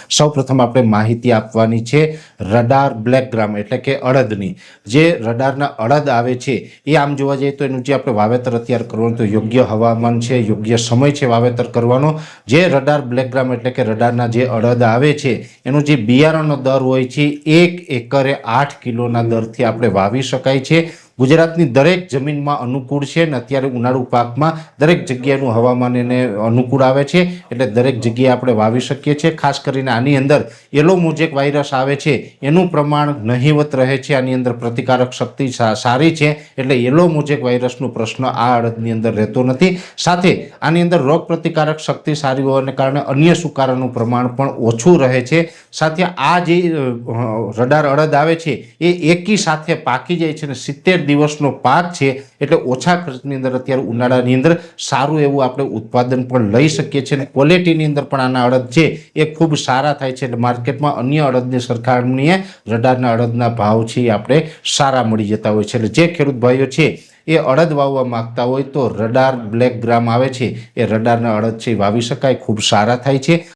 સૌપ્રથમ આપણે માહિતી આપવાની છે રડાર બ્લેક ગ્રામ એટલે કે અડદની। જે રડારના અડદ આવે છે એ આમ જોવા જઈએ તો એનું જે આપણે વાવેતર અત્યારે કરવાનું તો યોગ્ય હવામાન છે, યોગ્ય સમય છે વાવેતર કરવાનો। જે રડાર બ્લેક ગ્રામ એટલે કે રડારના જે અડદ આવે છે એનું જે બિયારણનો દર હોય છે 1 એકરે 8 કિલોના દરથી આપણે વાવી શકાય છે। ગુજરાતની દરેક જમીનમાં અનુકૂળ છે ને અત્યારે ઉનાળુ પાકમાં દરેક જગ્યાનું હવામાન એને અનુકૂળ આવે છે એટલે દરેક જગ્યાએ આપણે વાવી શકીએ છીએ। ખાસ કરીને આની અંદર યલો મોઝેક વાયરસ આવે છે એનું પ્રમાણ નહિવત રહે છે, આની અંદર પ્રતિકારક શક્તિ સારી છે એટલે યલો મોઝેક વાયરસનો પ્રશ્ન આ અડદની અંદર રહેતો નથી। સાથે આની અંદર રોગ પ્રતિકારક શક્તિ સારી હોવાને કારણે અન્ય સુકારાનું પ્રમાણ પણ ઓછું રહે છે। સાથે આ જે રડાર અડદ આવે છે એ એકી સાથે પાકી જાય છે અને 70 દિવસનો પાક છે એટલે ઓછા ખર્ચની અંદર અત્યારે ઉનાળાની અંદર સારું એવું આપણે ઉત્પાદન પણ લઈ શકીએ છીએ અને ક્વોલિટીની અંદર પણ આના અડદ છે એ ખૂબ સારા થાય છે એટલે માર્કેટમાં અન્ય અડદની સરખામણીએ રડારના અડદના ભાવ છે એ આપણે સારા મળી જતા હોય છે। એટલે જે ખેડૂત ભાઈઓ છે એ અડદ વાવવા માંગતા હોય તો રડાર બ્લેક ગ્રામ આવે છે એ રડારના અડદ છે વાવી શકાય, ખૂબ સારા થાય છે।